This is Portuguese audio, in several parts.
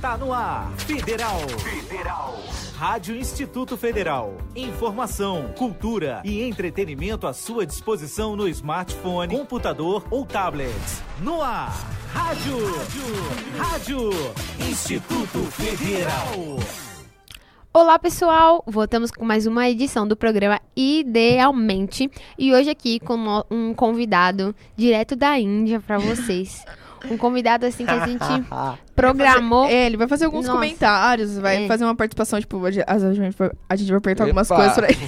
Está no ar, Federal. Rádio Instituto Federal. Informação, cultura e entretenimento à sua disposição no smartphone, computador ou tablet. No ar, Rádio Instituto Federal. Olá pessoal, voltamos com mais uma edição do programa Idealmente e hoje aqui com um convidado direto da Índia para vocês. Um convidado assim que a gente programou. Ele vai fazer alguns comentários, vai fazer uma participação, tipo, a gente vai perguntar algumas coisas pra ele.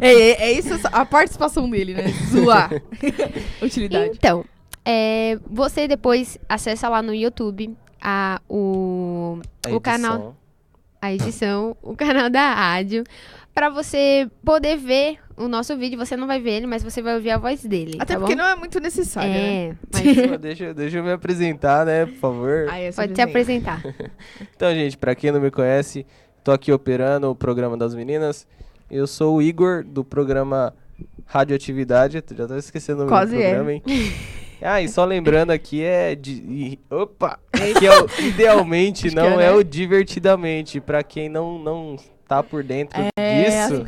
é isso a participação dele, né? Zoar. Utilidade. Então, você depois acessa lá no YouTube o canal, a edição, o canal da rádio, pra você poder ver o nosso vídeo. Você não vai ver ele, mas você vai ouvir a voz dele. Até tá porque bom? não é muito necessário, né? Deixa eu me apresentar, né, por favor. Pode se apresentar. Então, gente, pra quem não me conhece, tô aqui operando o programa das meninas. Eu sou o Igor, do programa Radioatividade. Já tô esquecendo o nome do programa, hein? E só lembrando aqui aqui é o Idealmente, acho não é o Divertidamente. Pra quem não tá por dentro disso,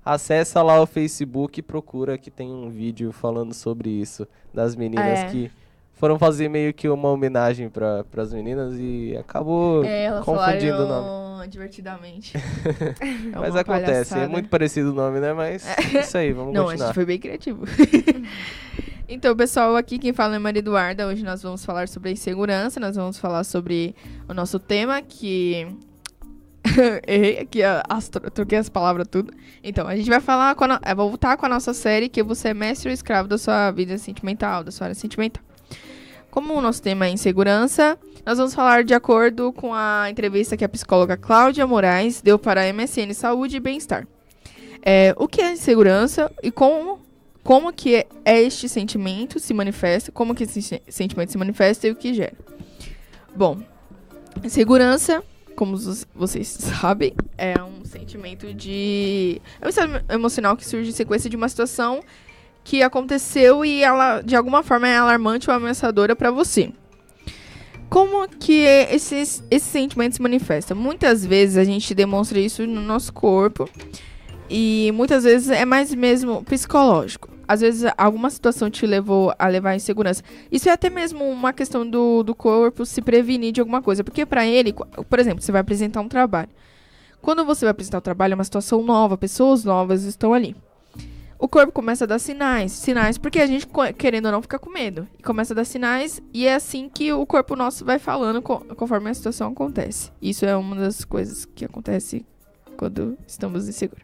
acessa lá o Facebook e procura que tem um vídeo falando sobre isso, das meninas que foram fazer meio que uma homenagem pras meninas e acabou confundindo o nome. Divertidamente. Mas acontece, palhaçada. É muito parecido o nome, né? Mas isso aí, vamos continuar. Não, a gente foi bem criativo. Então, pessoal, aqui quem fala é Maria Eduarda. Hoje nós vamos falar sobre a insegurança, nós vamos falar sobre o nosso tema, que... Errei aqui, troquei as palavras tudo. Então, a gente vai falar, voltar com a nossa série, que você é mestre ou escravo da sua vida sentimental, da sua área sentimental. Como o nosso tema é insegurança, nós vamos falar de acordo com a entrevista que a psicóloga Cláudia Moraes deu para a MSN Saúde e Bem-Estar. O que é insegurança e como que este sentimento se manifesta, como que esse sentimento se manifesta e o que gera. Bom, insegurança, como vocês sabem, é um sentimento é um estado emocional que surge em sequência de uma situação que aconteceu e ela, de alguma forma, é alarmante ou ameaçadora para você. Como que esse sentimento se manifesta? Muitas vezes a gente demonstra isso no nosso corpo e muitas vezes é mais mesmo psicológico. Às vezes alguma situação te levou a levar a insegurança. Isso é até mesmo uma questão do corpo se prevenir de alguma coisa. Porque pra ele, por exemplo, você vai apresentar um trabalho. Quando você vai apresentar o trabalho, é uma situação nova, pessoas novas estão ali. O corpo começa a dar sinais porque a gente, querendo ou não, fica com medo. E começa a dar sinais e é assim que o corpo nosso vai falando conforme a situação acontece. Isso é uma das coisas que acontece quando estamos inseguros.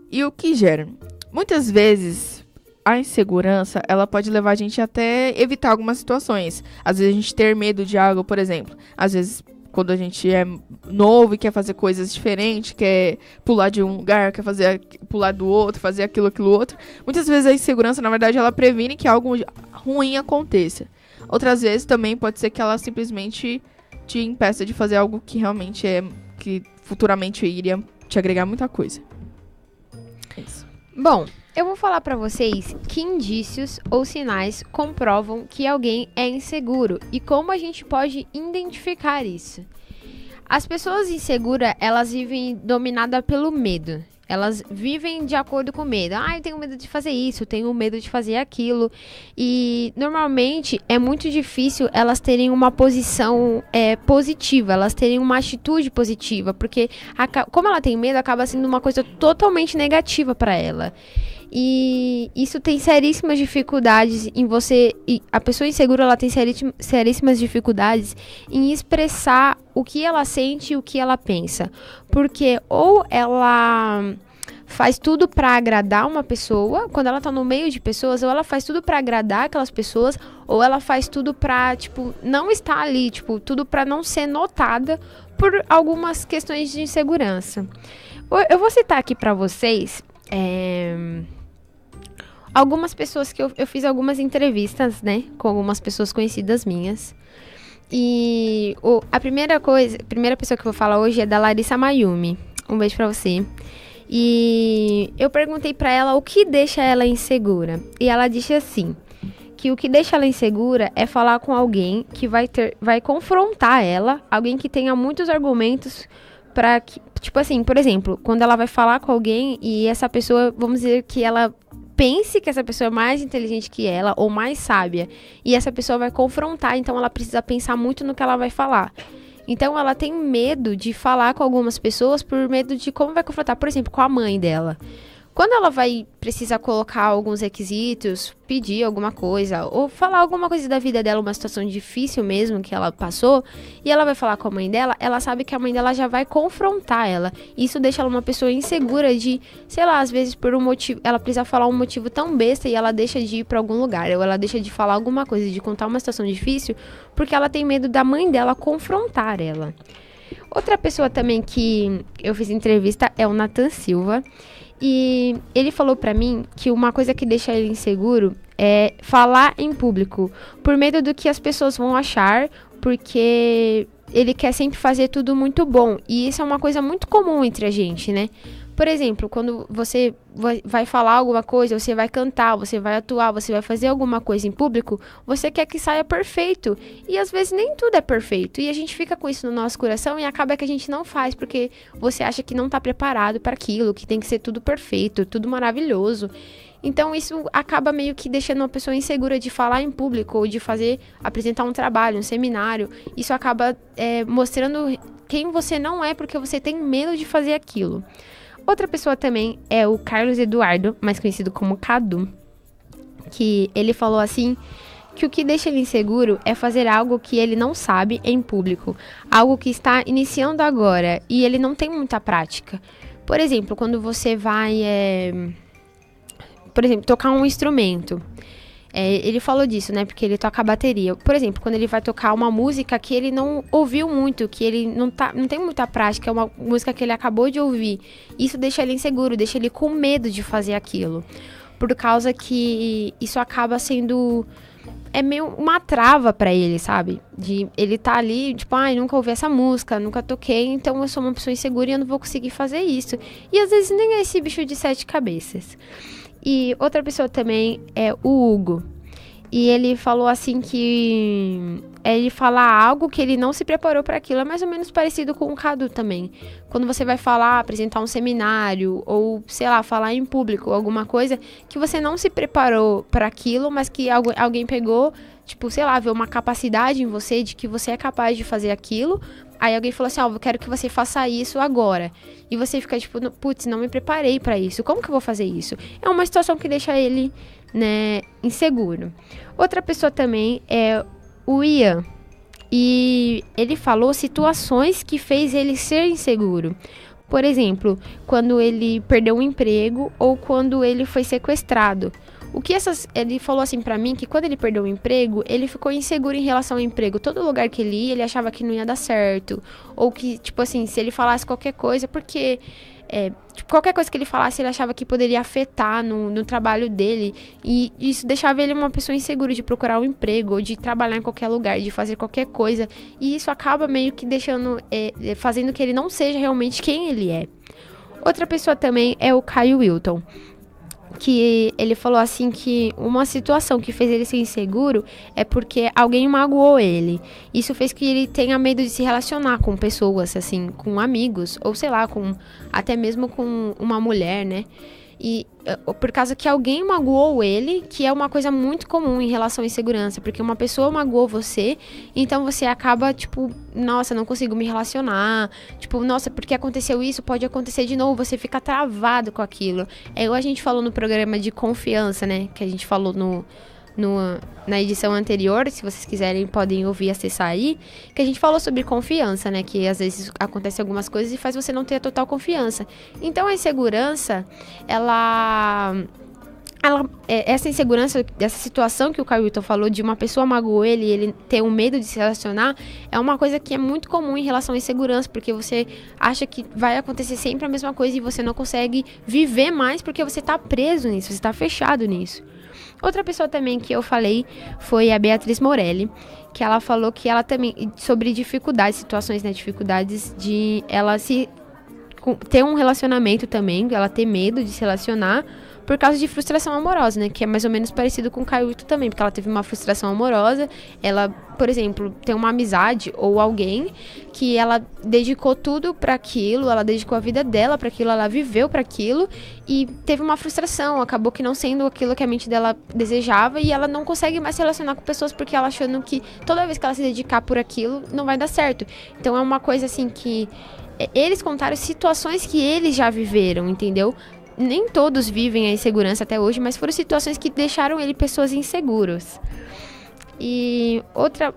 E o que gera? Muitas vezes, a insegurança, ela pode levar a gente até evitar algumas situações. Às vezes, a gente ter medo de algo, por exemplo. Às vezes, quando a gente é novo e quer fazer coisas diferentes, quer pular de um lugar, quer pular do outro, fazer aquilo outro. Muitas vezes, a insegurança, na verdade, ela previne que algo ruim aconteça. Outras vezes, também, pode ser que ela simplesmente te impeça de fazer algo que realmente que futuramente iria te agregar muita coisa. Isso. Bom, eu vou falar pra vocês que indícios ou sinais comprovam que alguém é inseguro e como a gente pode identificar isso. As pessoas inseguras, elas vivem dominadas pelo medo. Elas vivem de acordo com o medo. Eu tenho medo de fazer isso, eu tenho medo de fazer aquilo. E, normalmente, é muito difícil elas terem uma posição positiva, elas terem uma atitude positiva. Porque, como ela tem medo, acaba sendo uma coisa totalmente negativa para ela. E isso tem seríssimas dificuldades em você... E a pessoa insegura, ela tem seríssimas dificuldades em expressar o que ela sente e o que ela pensa. Porque ou ela faz tudo pra agradar uma pessoa, quando ela tá no meio de pessoas, ou ela faz tudo pra agradar aquelas pessoas, ou ela faz tudo pra, não estar ali, tudo pra não ser notada por algumas questões de insegurança. Eu vou citar aqui pra vocês... algumas pessoas que eu fiz algumas entrevistas, né, com algumas pessoas conhecidas minhas. E a primeira pessoa que eu vou falar hoje é da Larissa Mayumi. Um beijo pra você. E eu perguntei pra ela o que deixa ela insegura. E ela disse assim, que o que deixa ela insegura é falar com alguém que vai confrontar ela, alguém que tenha muitos argumentos para que, tipo assim, por exemplo, quando ela vai falar com alguém e essa pessoa, vamos dizer que ela pense que essa pessoa é mais inteligente que ela ou mais sábia, e essa pessoa vai confrontar, então ela precisa pensar muito no que ela vai falar. Então ela tem medo de falar com algumas pessoas por medo de como vai confrontar, por exemplo, com a mãe dela. Quando ela vai precisar colocar alguns requisitos, pedir alguma coisa, ou falar alguma coisa da vida dela, uma situação difícil mesmo que ela passou, e ela vai falar com a mãe dela, ela sabe que a mãe dela já vai confrontar ela. Isso deixa ela uma pessoa insegura de, sei lá, às vezes por um motivo, ela precisa falar um motivo tão besta e ela deixa de ir pra algum lugar, ou ela deixa de falar alguma coisa, de contar uma situação difícil, porque ela tem medo da mãe dela confrontar ela. Outra pessoa também que eu fiz entrevista é o Nathan Silva. E ele falou pra mim que uma coisa que deixa ele inseguro é falar em público, por medo do que as pessoas vão achar, porque ele quer sempre fazer tudo muito bom. E isso é uma coisa muito comum entre a gente, né? Por exemplo, quando você vai falar alguma coisa, você vai cantar, você vai atuar, você vai fazer alguma coisa em público, você quer que saia perfeito. E às vezes nem tudo é perfeito. E a gente fica com isso no nosso coração e acaba que a gente não faz, porque você acha que não tá preparado para aquilo, que tem que ser tudo perfeito, tudo maravilhoso. Então isso acaba meio que deixando uma pessoa insegura de falar em público ou de apresentar um trabalho, um seminário. Isso acaba mostrando quem você não é, porque você tem medo de fazer aquilo. Outra pessoa também é o Carlos Eduardo, mais conhecido como Cadu, que ele falou assim, que o que deixa ele inseguro é fazer algo que ele não sabe em público, algo que está iniciando agora e ele não tem muita prática. Por exemplo, quando você vai, tocar um instrumento. Ele falou disso, né? Porque ele toca bateria. Por exemplo, quando ele vai tocar uma música que ele não ouviu muito, que ele não tem muita prática, é uma música que ele acabou de ouvir. Isso deixa ele inseguro, deixa ele com medo de fazer aquilo. Por causa que isso acaba sendo... É meio uma trava pra ele, sabe? Ele tá ali, tipo, nunca ouvi essa música, nunca toquei, então eu sou uma pessoa insegura e eu não vou conseguir fazer isso. E às vezes nem é esse bicho de 7 cabeças. E outra pessoa também é o Hugo. E ele falou assim que ele falar algo que ele não se preparou para aquilo. É mais ou menos parecido com o Cadu também. Quando você vai falar, apresentar um seminário ou, sei lá, falar em público, alguma coisa que você não se preparou para aquilo, mas que alguém pegou, tipo, sei lá, viu uma capacidade em você de que você é capaz de fazer aquilo. Aí alguém falou assim, eu quero que você faça isso agora. E você fica tipo, putz, não me preparei pra isso. Como que eu vou fazer isso? É uma situação que deixa ele, né, inseguro. Outra pessoa também é o Ian. E ele falou situações que fez ele ser inseguro. Por exemplo, quando ele perdeu um emprego ou quando ele foi sequestrado. Ele falou assim pra mim que quando ele perdeu o emprego, ele ficou inseguro em relação ao emprego. Todo lugar que ele ia, ele achava que não ia dar certo. Ou que, tipo assim, se ele falasse qualquer coisa, porque... qualquer coisa que ele falasse, ele achava que poderia afetar no trabalho dele. E isso deixava ele uma pessoa insegura de procurar um emprego, ou de trabalhar em qualquer lugar, de fazer qualquer coisa. E isso acaba meio que fazendo que ele não seja realmente quem ele é. Outra pessoa também é o Caio Wilton, que ele falou assim que uma situação que fez ele ser inseguro é porque alguém magoou ele. Isso fez que ele tenha medo de se relacionar com pessoas, assim, com amigos, ou sei lá, até mesmo com uma mulher, né? E por causa que alguém magoou ele, que é uma coisa muito comum em relação à insegurança, porque uma pessoa magoou você, então você acaba, tipo, nossa, não consigo me relacionar, tipo, nossa, porque aconteceu isso, pode acontecer de novo, você fica travado com aquilo. A gente falou no programa de confiança, né, que a gente falou na edição anterior, se vocês quiserem podem ouvir, acessar aí, que a gente falou sobre confiança, né, que às vezes acontecem algumas coisas e faz você não ter a total confiança. Então a insegurança, essa insegurança, dessa situação que o Caio Wilton falou, de uma pessoa magoou ele e ele ter um medo de se relacionar, é uma coisa que é muito comum em relação à insegurança, porque você acha que vai acontecer sempre a mesma coisa e você não consegue viver mais porque você tá preso nisso, você tá fechado nisso. Outra pessoa também que eu falei foi a Beatriz Morelli, que ela falou que ela também, sobre dificuldades, situações, né, dificuldades de ela ter um relacionamento também, ela ter medo de se relacionar, por causa de frustração amorosa, né? Que é mais ou menos parecido com o Caio também, porque ela teve uma frustração amorosa. Ela, por exemplo, tem uma amizade ou alguém que ela dedicou tudo pra aquilo, ela dedicou a vida dela pra aquilo, ela viveu pra aquilo e teve uma frustração, acabou que não sendo aquilo que a mente dela desejava e ela não consegue mais se relacionar com pessoas porque ela achando que toda vez que ela se dedicar por aquilo, não vai dar certo. Então é uma coisa assim que eles contaram situações que eles já viveram, entendeu? Nem todos vivem a insegurança até hoje, mas foram situações que deixaram ele pessoas inseguras. E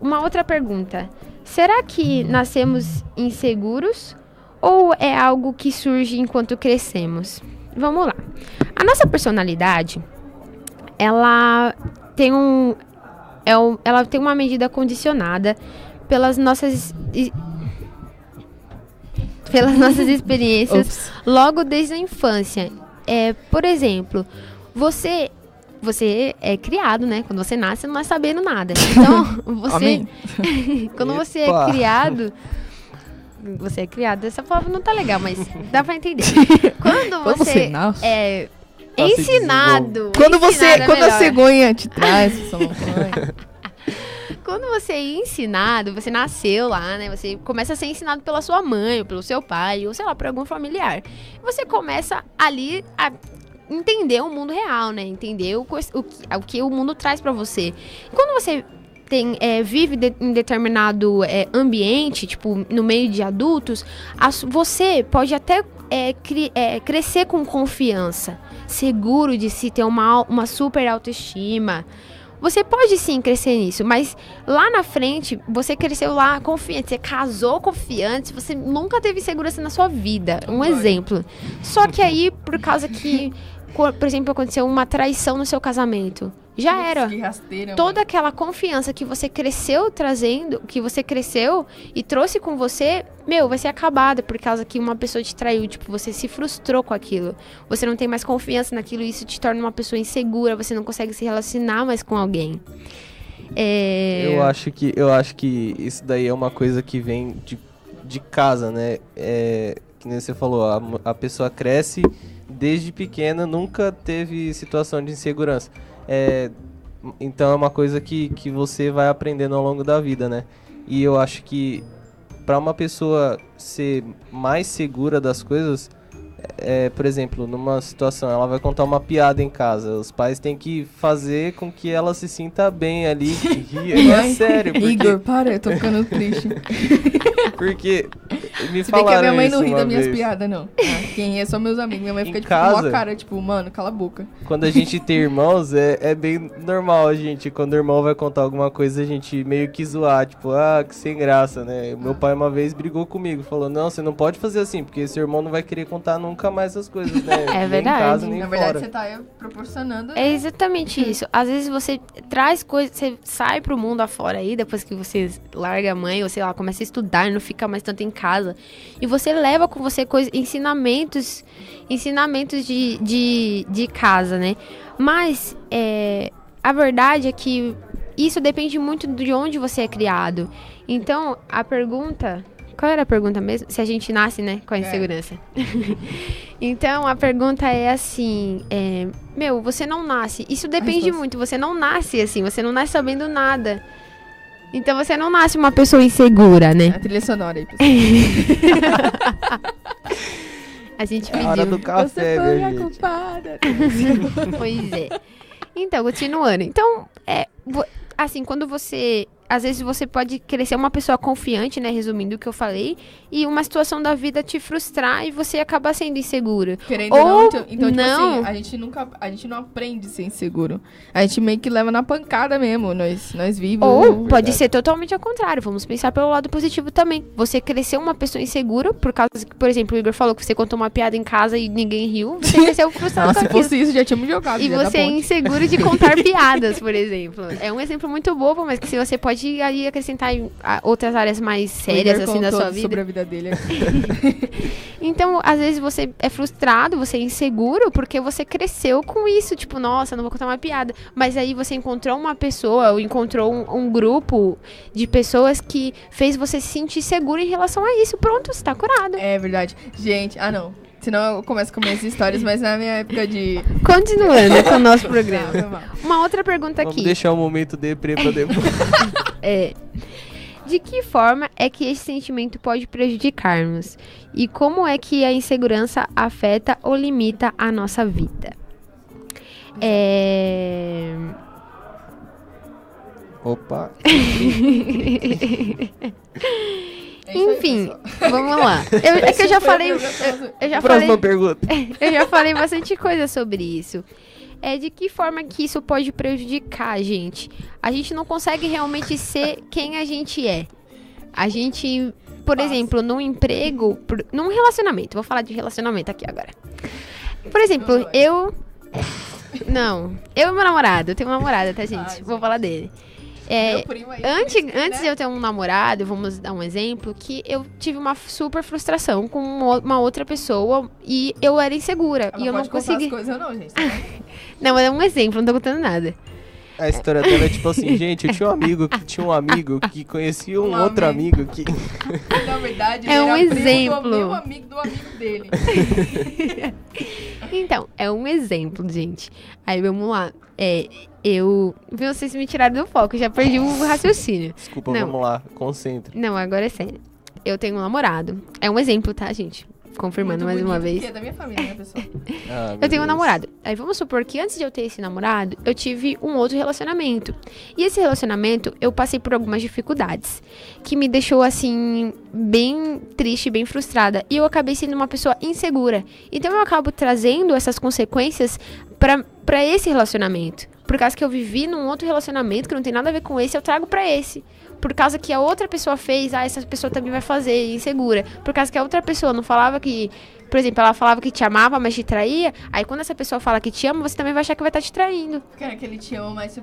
uma outra pergunta. Será que nascemos inseguros ou é algo que surge enquanto crescemos? Vamos lá. A nossa personalidade, ela tem uma medida condicionada pelas nossas experiências logo desde a infância. Por exemplo, você é criado, né? Quando você nasce, não é sabendo nada. Então, você... quando você é criado... Você é criado... Essa palavra não tá legal, mas dá pra entender. Quando você é ensinado... Quando a cegonha te traz sua montanha... Quando você é ensinado, você nasceu lá, né? Você começa a ser ensinado pela sua mãe, ou pelo seu pai, ou sei lá, por algum familiar. Você começa ali a entender o mundo real, né? Entender o que o mundo traz pra você. Quando você vive em determinado ambiente, tipo, no meio de adultos, você pode até crescer com confiança, seguro de si, ter uma super autoestima. Você pode sim crescer nisso, mas lá na frente, você cresceu lá confiante, você casou confiante, você nunca teve segurança na sua vida. Um exemplo. Só que aí, por causa que, por exemplo, aconteceu uma traição no seu casamento, já era. Toda aquela confiança que você cresceu trazendo, que você cresceu e trouxe com você, vai ser acabada por causa que uma pessoa te traiu. Tipo, você se frustrou com aquilo. Você não tem mais confiança naquilo e isso te torna uma pessoa insegura. Você não consegue se relacionar mais com alguém. Eu acho que isso daí é uma coisa que vem de casa, né? Que nem você falou, a pessoa cresce desde pequena, nunca teve situação de insegurança. Então é uma coisa que você vai aprendendo ao longo da vida, né? E eu acho que para uma pessoa ser mais segura das coisas, por exemplo, numa situação, ela vai contar uma piada em casa, os pais têm que fazer com que ela se sinta bem ali, rir. É sério. Porque... Igor, para, eu tô ficando triste. Porque me Se bem falaram que a minha mãe não isso ri das uma minhas vez. piadas, não. Quem é só meus amigos. Minha mãe fica com uma cara, tipo, mano, cala a boca. Quando a gente tem irmãos, é bem normal a gente, quando o irmão vai contar alguma coisa, a gente meio que zoar, tipo, que sem graça, né? Meu pai uma vez brigou comigo, falou, não, você não pode fazer assim, porque seu irmão não vai querer contar nunca mais as coisas, né? É nem verdade. em casa, nem Na fora. verdade, você tá proporcionando... É exatamente isso. Às vezes você traz coisas, você sai pro mundo afora aí, depois que você larga a mãe, ou sei lá, começa a estudar, não fica mais tanto em casa. E você leva com você ensinamentos de casa, né? Mas a verdade é que isso depende muito de onde você é criado. Então, a pergunta... Qual era a pergunta mesmo? Se a gente nasce, né, com a insegurança. Então, a pergunta é assim... você não nasce. Isso depende muito. Você não nasce assim. Você não nasce sabendo nada. Então, você não nasce uma pessoa insegura, né? A trilha sonora aí, pessoal. A gente pediu. A hora do café, Você foi a gente. culpada. Pois é. Então, continuando. Então, assim, quando você... Às vezes você pode crescer uma pessoa confiante, né? Resumindo o que eu falei. E uma situação da vida te frustrar e você acaba sendo inseguro. Querendo ou não, então tipo assim, a gente não aprende a ser inseguro. A gente meio que leva na pancada mesmo. Nós vivos. Ou pode ser totalmente ao contrário. Vamos pensar pelo lado positivo também. Você cresceu uma pessoa insegura por causa que, por exemplo, o Igor falou que você contou uma piada em casa e ninguém riu. Você cresceu frustrado com Se aquilo. fosse isso, já tínhamos jogado. E você é inseguro de contar piadas, por exemplo. É um exemplo muito bobo, mas que se você pode aí acrescentar em outras áreas mais sérias assim da sua vida. Sobre a vida dele. Então, às vezes você é frustrado, você é inseguro porque você cresceu com isso, tipo, nossa, não vou contar uma piada. Mas aí você encontrou uma pessoa ou encontrou um grupo de pessoas que fez você se sentir seguro em relação a isso. Pronto, você tá curado. É verdade. Gente, não. Senão eu começo com minhas histórias, mas na minha época de... Continuando com o nosso programa. Uma outra pergunta aqui. Vamos deixar o momento deprê pra depois. De que forma é que esse sentimento pode prejudicar-nos? E como é que a insegurança afeta ou limita a nossa vida? Opa. Enfim, vamos lá. Eu já falei. Próxima pergunta. Eu já falei bastante coisa sobre isso. De que forma que isso pode prejudicar a gente? A gente não consegue realmente ser quem a gente é. A gente, por exemplo, num emprego, num relacionamento. Vou falar de relacionamento aqui agora. Por exemplo, eu e meu namorado. Eu tenho um namorado, tá, gente? Vou falar dele. Antes de eu ter um namorado, vamos dar um exemplo, que eu tive uma super frustração com uma outra pessoa e eu era insegura. Ela e eu não consegui. As coisas, não, gente. Não, é um exemplo, não tô contando nada. A história dela é tipo assim, gente, eu tinha um amigo que conhecia um outro amigo que... Na verdade, é um exemplo. Do meu amigo do amigo dele. Então, é um exemplo, gente. Aí, vamos lá. Vocês me tiraram do foco, já perdi o raciocínio. Desculpa, vamos lá, concentre. Não, agora é sério. Eu tenho um namorado. É um exemplo, tá, gente? Confirmando mais uma vez. É da minha família, né, pessoal? Eu tenho um namorado. Aí vamos supor que antes de eu ter esse namorado, eu tive um outro relacionamento. E esse relacionamento, eu passei por algumas dificuldades. Que me deixou, assim, bem triste, bem frustrada. E eu acabei sendo uma pessoa insegura. Então eu acabo trazendo essas consequências pra esse relacionamento. Por causa que eu vivi num outro relacionamento que não tem nada a ver com esse, eu trago pra esse. Por causa que a outra pessoa fez, essa pessoa também vai fazer, insegura. Por causa que a outra pessoa não falava que... Por exemplo, ela falava que te amava, mas te traía. Aí quando essa pessoa fala que te ama, você também vai achar que vai estar te traindo. Cara, que ele te ama, mas você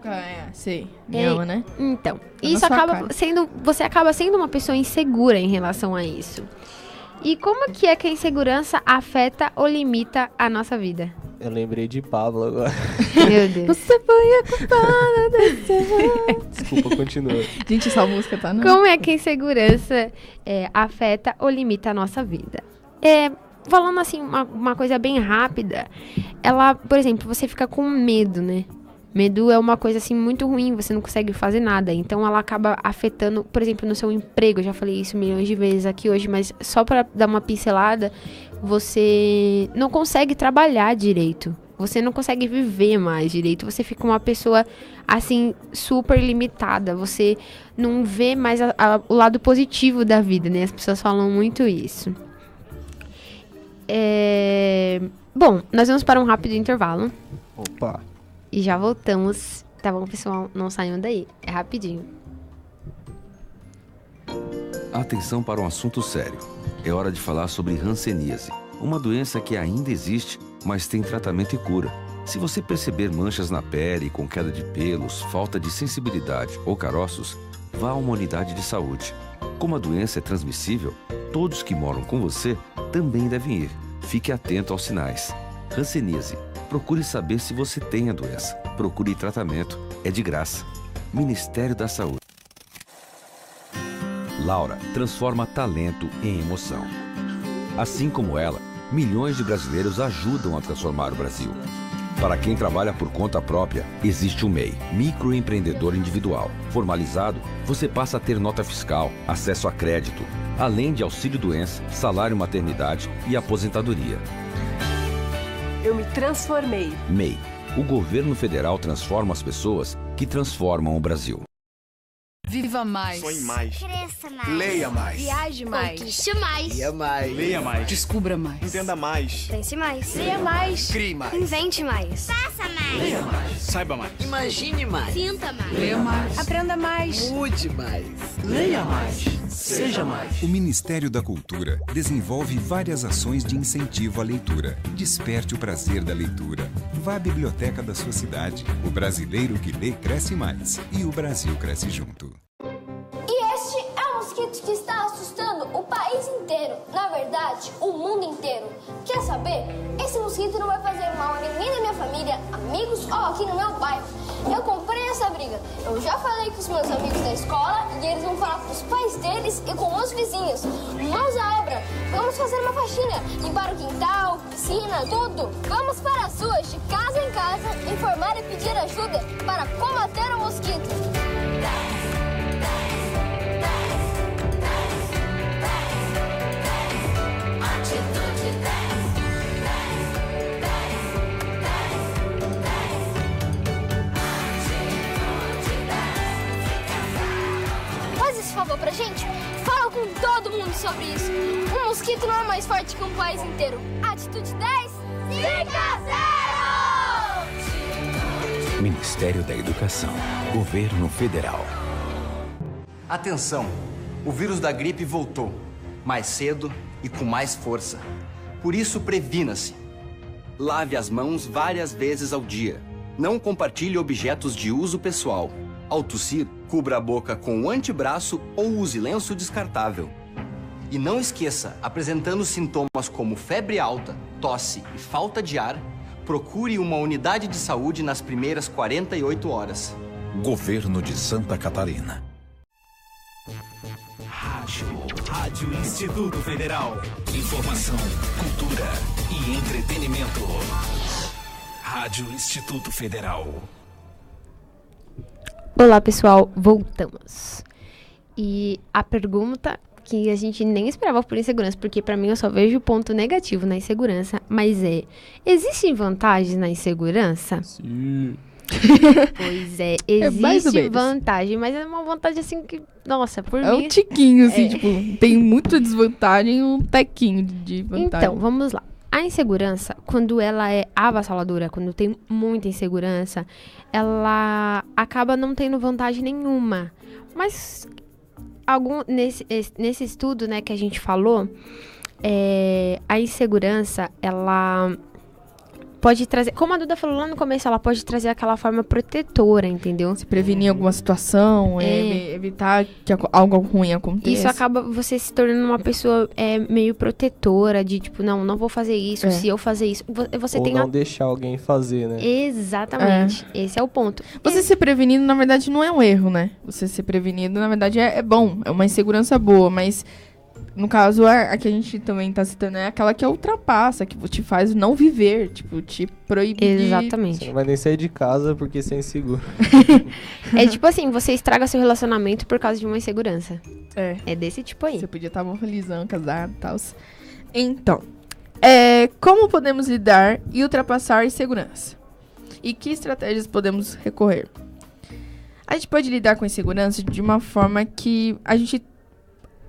sei, me ama, né? Então, isso acaba sendo... Você acaba sendo uma pessoa insegura em relação a isso. E como que é que a insegurança afeta ou limita a nossa vida? Eu lembrei de Pablo agora. Meu Deus. Você foi a culpada desse... Desculpa, continua. Gente, essa música tá... Como é que a insegurança afeta ou limita a nossa vida? Falando assim, uma coisa bem rápida, ela, por exemplo, você fica com medo, né? Medo é uma coisa, assim, muito ruim, você não consegue fazer nada. Então, ela acaba afetando, por exemplo, no seu emprego. Eu já falei isso milhões de vezes aqui hoje, mas só pra dar uma pincelada, você não consegue trabalhar direito. Você não consegue viver mais direito. Você fica uma pessoa, assim, super limitada. Você não vê mais o lado positivo da vida, né? As pessoas falam muito isso. Bom, nós vamos para um rápido intervalo. Opa! E já voltamos. Tá bom, pessoal? Não saiam daí. É rapidinho. Atenção para um assunto sério. É hora de falar sobre hanseníase, uma doença que ainda existe, mas tem tratamento e cura. Se você perceber manchas na pele, com queda de pelos, falta de sensibilidade ou caroços, vá a uma unidade de saúde. Como a doença é transmissível, todos que moram com você também devem ir. Fique atento aos sinais. Hanseníase. Procure saber se você tem a doença. Procure tratamento. É de graça. Ministério da Saúde. Laura transforma talento em emoção. Assim como ela, milhões de brasileiros ajudam a transformar o Brasil. Para quem trabalha por conta própria, existe o MEI, Microempreendedor Individual. Formalizado, você passa a ter nota fiscal, acesso a crédito, além de auxílio-doença, salário maternidade e aposentadoria. Eu me transformei. MEI. O governo federal transforma as pessoas que transformam o Brasil. Viva mais. Sonhe mais. Cresça mais. Leia mais. Viaje mais. Conquiste mais. Leia mais. Leia mais. Descubra mais. Entenda mais. Pense mais. Leia mais. Crie mais. Invente mais. Faça mais. Leia mais. Saiba mais. Imagine mais. Sinta mais. Leia mais. Aprenda mais. Mude mais. Leia mais. Seja mais. O Ministério da Cultura desenvolve várias ações de incentivo à leitura. Desperte o prazer da leitura. Vá à biblioteca da sua cidade. O brasileiro que lê cresce mais. E o Brasil cresce junto. E este é um mosquito que está assustando o país inteiro. Na verdade, o mundo inteiro. Quer saber? Esse mosquito não vai fazer mal a ninguém da minha família, amigos ou aqui no meu bairro. Eu comprei essa essa briga. Eu já falei com os meus amigos da escola e eles vão falar com os pais deles e com os vizinhos. Mãos à obra. Vamos fazer uma faxina. Limpar o quintal, piscina, tudo. Vamos para as ruas, de casa em casa, informar e pedir ajuda para combater o mosquito. Faz esse favor pra gente. Fala com todo mundo sobre isso. Um mosquito não é mais forte que um país inteiro. Atitude 10. Fica zero! Ministério da Educação. Governo Federal. Atenção! O vírus da gripe voltou. Mais cedo e com mais força. Por isso, previna-se. Lave as mãos várias vezes ao dia. Não compartilhe objetos de uso pessoal. Ao tossir, cubra a boca com o antebraço ou use lenço descartável. E não esqueça, apresentando sintomas como febre alta, tosse e falta de ar, procure uma unidade de saúde nas primeiras 48 horas. Governo de Santa Catarina. Rádio Instituto Federal. Informação, cultura e entretenimento. Rádio Instituto Federal. Olá, pessoal, voltamos. E a pergunta que a gente nem esperava por insegurança, porque pra mim eu só vejo ponto negativo na insegurança, mas existem vantagens na insegurança? Sim. Pois é, existe vantagem, mas é uma vantagem assim que, nossa, por mim... É um tiquinho, assim, tipo, tem muita desvantagem e um tequinho de vantagem. Então, vamos lá. A insegurança, quando ela é avassaladora, quando tem muita insegurança, ela acaba não tendo vantagem nenhuma. Mas nesse estudo, né, que a gente falou, a insegurança, ela pode trazer, como a Duda falou lá no começo, ela pode trazer aquela forma protetora, entendeu? Se prevenir alguma situação, evitar que algo ruim aconteça. Isso acaba você se tornando uma pessoa meio protetora, de tipo, não vou fazer isso, se eu fazer isso, você ou tem... não deixar alguém fazer, né? Exatamente, esse é o ponto. Você ser prevenido, na verdade, não é um erro, né? Você ser prevenido, na verdade, é bom, é uma insegurança boa, mas... No caso, a que a gente também tá citando é aquela que ultrapassa, que te faz não viver, tipo, te proibir. Exatamente. Você não vai nem sair de casa porque você é inseguro. É tipo assim, você estraga seu relacionamento por causa de uma insegurança. É desse tipo aí. Você podia estar bom, felizão, casado e tal. Então, como podemos lidar e ultrapassar a insegurança? E que estratégias podemos recorrer? A gente pode lidar com a insegurança de uma forma que a gente...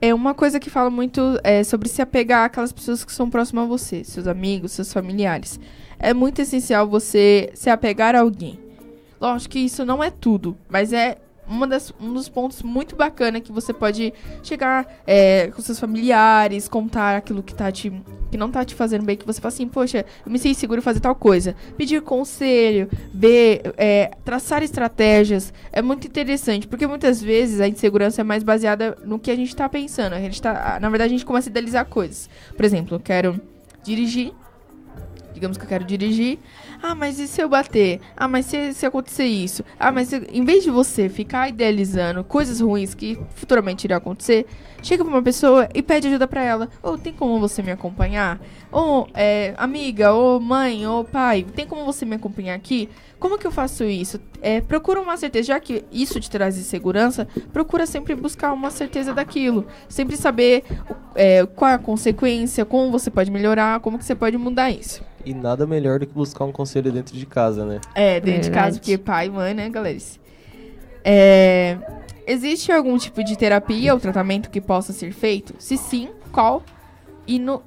É uma coisa que fala muito sobre se apegar àquelas pessoas que são próximas a você, seus amigos, seus familiares. É muito essencial você se apegar a alguém. Lógico que isso não é tudo, mas é um dos pontos muito bacana que você pode chegar com seus familiares, contar aquilo que não tá te fazendo bem, que você fala assim, poxa, eu me sinto inseguro em fazer tal coisa. Pedir conselho, ver, traçar estratégias, é muito interessante, porque muitas vezes a insegurança é mais baseada no que a gente tá pensando. Na verdade, a gente começa a idealizar coisas. Por exemplo, eu quero dirigir. Digamos que eu quero dirigir. Ah, mas e se eu bater? Ah, mas se acontecer isso? Ah, mas em vez de você ficar idealizando coisas ruins que futuramente irão acontecer, chega pra uma pessoa e pede ajuda pra ela. Ou tem como você me acompanhar? Ou amiga, ou mãe, ou pai, tem como você me acompanhar aqui? Como que eu faço isso? Procura uma certeza, já que isso te traz insegurança, procura sempre buscar uma certeza daquilo. Sempre saber qual é a consequência, como você pode melhorar, como que você pode mudar isso. E nada melhor do que buscar um conselho dentro de casa, né? Dentro de casa, porque pai e mãe, né, galera? Existe algum tipo de terapia ou tratamento que possa ser feito? Se sim, qual? E no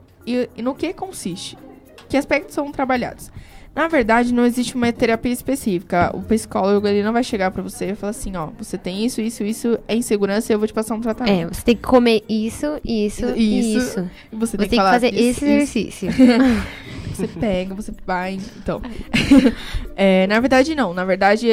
que consiste? Que aspectos são trabalhados? Na verdade, não existe uma terapia específica. O psicólogo, ele não vai chegar pra você e falar assim, ó, você tem isso, é insegurança e eu vou te passar um tratamento. Você tem que comer isso. E você tem que fazer esse exercício. Você pega, você vai, então. Na verdade, não. Na verdade,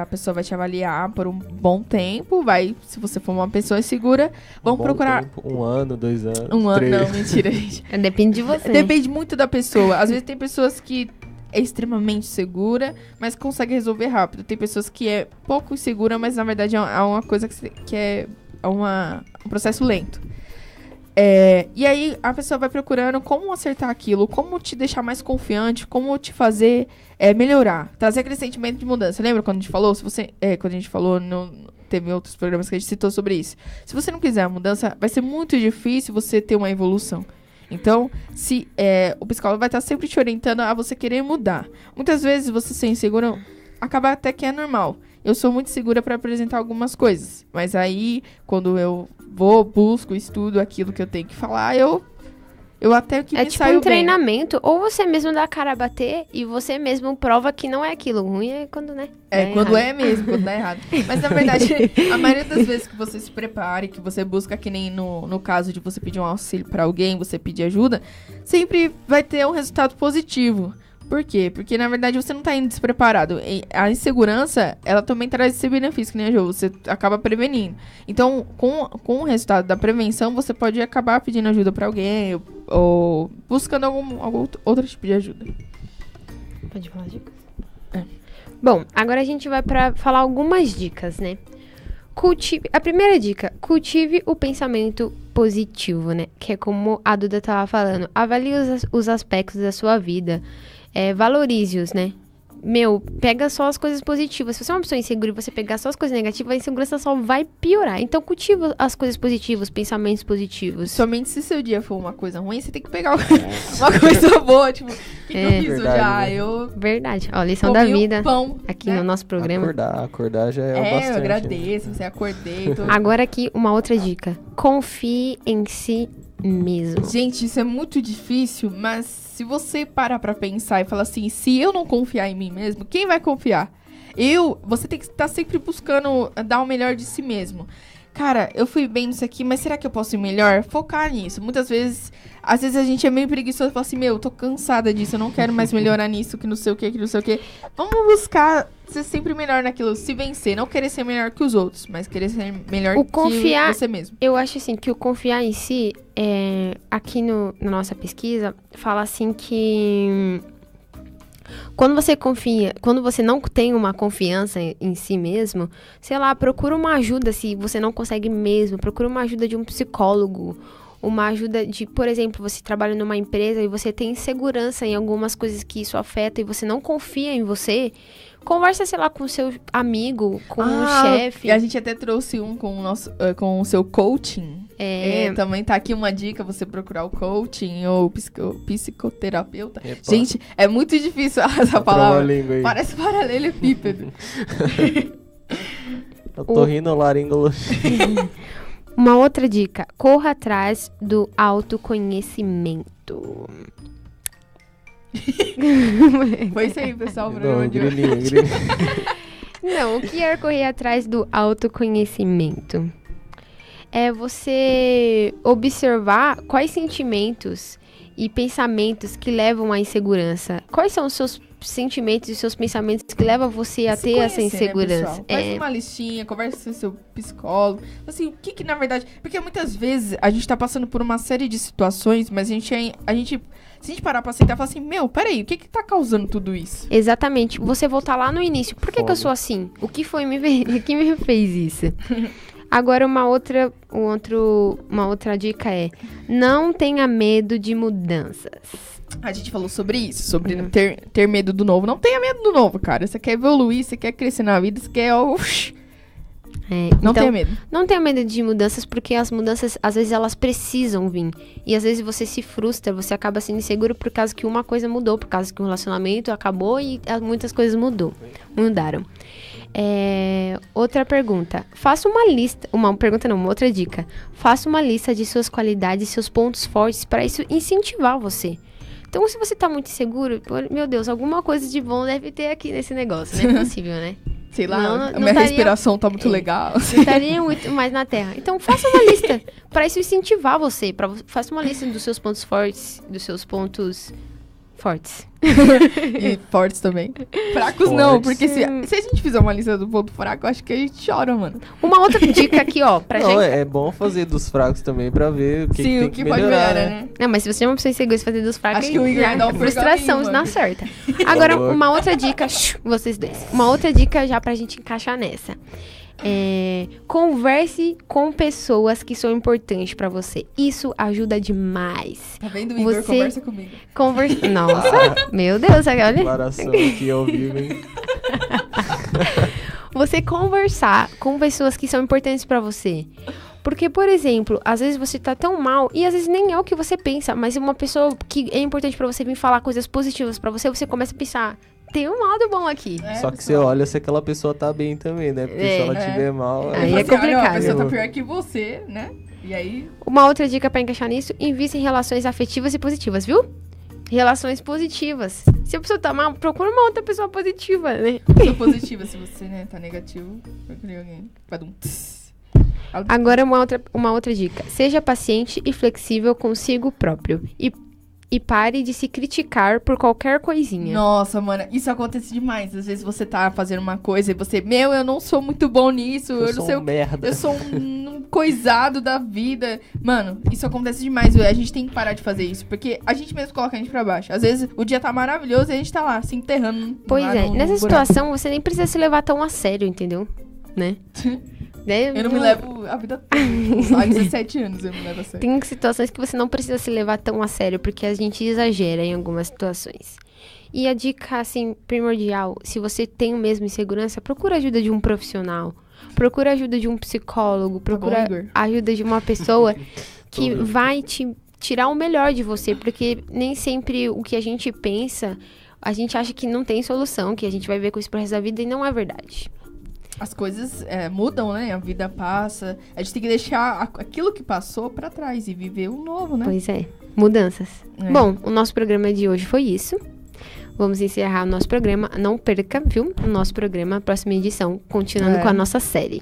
a pessoa vai te avaliar por um bom tempo, se você for uma pessoa insegura, vão procurar... Tempo, 1 ano, 2 anos, 1 ano, 3. não, mentira, gente. Depende de você. Depende muito da pessoa. Às vezes tem pessoas que é extremamente segura, mas consegue resolver rápido. Tem pessoas que é pouco insegura, mas na verdade é uma coisa que é um processo lento. E aí a pessoa vai procurando como acertar aquilo, como te deixar mais confiante, como te fazer melhorar, trazer aquele sentimento de mudança. Lembra quando a gente falou? Quando a gente falou, teve outros programas que a gente citou sobre isso. Se você não quiser a mudança, vai ser muito difícil você ter uma evolução. Então, o psicólogo vai estar sempre te orientando a você querer mudar. Muitas vezes você ser inseguro acaba até que é normal. Eu sou muito segura para apresentar algumas coisas. Mas aí, quando eu busco, estudo aquilo que eu tenho que falar, eu até que me saio bem. É tipo um treinamento. Ou você mesmo dá a cara a bater e você mesmo prova que não é aquilo. Ruim é quando, né? Quando é mesmo, quando dá errado. Mas, na verdade, a maioria das vezes que você se prepara e que você busca, que nem no caso de você pedir um auxílio para alguém, você pedir ajuda, sempre vai ter um resultado positivo. Por quê? Porque, na verdade, você não tá indo despreparado. A insegurança, ela também traz esse benefício, que nem a Jo, você acaba prevenindo. Então, com o resultado da prevenção, você pode acabar pedindo ajuda pra alguém ou buscando algum outro tipo de ajuda. Pode falar dicas? Bom, agora a gente vai pra falar algumas dicas, né? A primeira dica, cultive o pensamento positivo, né? Que é como a Duda tava falando. Avalie os aspectos da sua vida. Valorize-os, né? Pega só as coisas positivas. Se você é uma pessoa insegura e você pegar só as coisas negativas, a insegurança só vai piorar. Então, cultiva as coisas positivas, pensamentos positivos. Somente se seu dia for uma coisa ruim, você tem que pegar uma coisa boa. Tipo, o que eu fiz hoje? Verdade. Ó, lição da vida pão, aqui no nosso programa. Acordar já é bastante. Eu agradeço, você acordei. Agora aqui, uma outra dica. Confie em si mesmo. Gente, isso é muito difícil, mas se você parar pra pensar e falar assim, se eu não confiar em mim mesmo, quem vai confiar? Você tem que estar sempre buscando dar o melhor de si mesmo. Cara, eu fui bem nisso aqui, mas será que eu posso ir melhor? Focar nisso. Muitas vezes, às vezes a gente é meio preguiçoso e fala assim, eu tô cansada disso, eu não quero mais melhorar nisso, que não sei o que, Vamos buscar ser sempre melhor naquilo, se vencer. Não querer ser melhor que os outros, mas querer ser melhor que você mesmo. Eu acho assim, que o confiar em si, aqui na nossa pesquisa, fala assim que quando você não tem uma confiança em si mesmo, sei lá, procura uma ajuda se você não consegue mesmo, procura uma ajuda de um psicólogo, uma ajuda de, por exemplo, você trabalha numa empresa e você tem insegurança em algumas coisas que isso afeta e você não confia em você, conversa, sei lá, com o seu amigo, com o chefe. E a gente até trouxe com o seu coaching. Também tá aqui uma dica, você procurar o coaching ou psicoterapeuta. Epa. Gente, é muito difícil essa palavra. Parece paralelepípedo. Otorrinolaringologia. Uma outra dica, corra atrás do autoconhecimento. Foi isso aí, pessoal. Grilinho. Não, o que é correr atrás do autoconhecimento? É você observar quais sentimentos e pensamentos que levam à insegurança. Quais são os seus sentimentos e seus pensamentos que levam você a ter essa insegurança? Né, faz uma listinha, conversa com o seu psicólogo. Assim, o que na verdade... Porque muitas vezes a gente tá passando por uma série de situações, mas se a gente parar pra sentar e falar assim, peraí, o que tá causando tudo isso? Exatamente. Você voltar lá no início. Por que eu sou assim? O que que me fez isso? Agora, uma outra dica é, não tenha medo de mudanças. A gente falou sobre isso, sobre ter medo do novo. Não tenha medo do novo, cara. Você quer evoluir, você quer crescer na vida, você quer... não tenha medo. Não tenha medo de mudanças, porque as mudanças, às vezes, elas precisam vir. E às vezes você se frustra, você acaba sendo inseguro por causa que uma coisa mudou, por causa que um relacionamento acabou e muitas coisas mudaram. Outra pergunta. Faça uma lista. Uma outra dica. Faça uma lista de suas qualidades e seus pontos fortes para isso incentivar você. Então, se você tá muito inseguro, meu Deus, alguma coisa de bom deve ter aqui nesse negócio. Não é possível, né? Sei lá, minha respiração tá muito legal. Não estaria muito mais na Terra. Então, faça uma lista para isso incentivar você. Faça uma lista dos seus pontos fortes, dos seus pontos Fortes. E fortes também. Fracos não, porque se a gente fizer uma lista do ponto fraco, eu acho que a gente chora, mano. Uma outra dica aqui, ó, pra gente... É bom fazer dos fracos também pra ver o que, Sim, tem o que melhorar, pode melhorar, né? Não, mas se você é uma pessoa insegura e fazer dos fracos, Acho que o Igor vai dar um frustração pergaminho, na mano. certa. Agora, uma outra dica, vocês dois. Uma outra dica já pra gente encaixar nessa. Converse com pessoas que são importantes pra você. Isso ajuda demais. Tá vendo, Igor? Conversa comigo. Nossa, meu Deus, olha. Declaração aqui ao vivo, hein? Você conversar com pessoas que são importantes pra você. Porque, por exemplo, às vezes você tá tão mal e às vezes nem é o que você pensa, mas uma pessoa que é importante pra você vir falar coisas positivas pra você, você começa a pensar, tem um lado bom aqui. Só que você olha se aquela pessoa tá bem também, né? Porque se ela estiver mal... Aí é Olha, complicado. a pessoa tá pior que você, né? E aí... Uma outra dica pra encaixar nisso, invista em relações afetivas e positivas, viu? Relações positivas. Se a pessoa tá mal, procura uma outra pessoa positiva, né? Pessoa positiva, se você, né, tá negativo, procure alguém. Agora uma outra dica. Seja paciente e flexível consigo próprio. E pare de se criticar por qualquer coisinha. Nossa, mano, isso acontece demais. Às vezes você tá fazendo uma coisa e você... eu não sou muito bom nisso. Eu não sei merda. Eu sou um coisado da vida. Mano, isso acontece demais. A gente tem que parar de fazer isso. Porque a gente mesmo coloca a gente pra baixo. Às vezes o dia tá maravilhoso e a gente tá lá, se enterrando. Pois é, nessa situação você nem precisa se levar tão a sério, entendeu? Né? Eu não me levo a vida toda. Há 17 anos eu me levo a sério. Tem situações que você não precisa se levar tão a sério, porque a gente exagera em algumas situações. E a dica, assim, primordial, se você tem mesmo insegurança, procura ajuda de um profissional. Procura ajuda de um psicólogo. Procura ajuda de uma pessoa que vai te tirar o melhor de você, porque nem sempre o que a gente pensa, a gente acha que não tem solução, que a gente vai ver com isso pro resto da vida, e não é verdade. As coisas mudam, né? A vida passa. A gente tem que deixar aquilo que passou pra trás e viver o novo, né? Pois é. Mudanças. Bom, o nosso programa de hoje foi isso. Vamos encerrar o nosso programa. Não perca, viu? O nosso programa, próxima edição, continuando com a nossa série.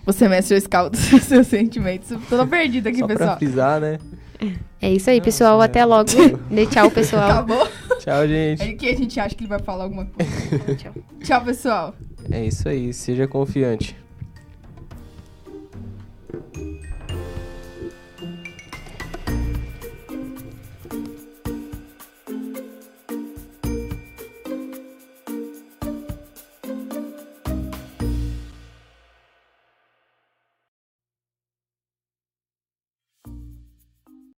Você mestre o scout dos seus sentimentos. Tô perdida aqui, só pessoal. Pra frisar, né? É isso aí, pessoal. Até logo. Dê tchau, pessoal. Acabou? Tchau, gente. Aí que a gente acha que ele vai falar alguma coisa. Tchau, pessoal. É isso aí. Seja confiante.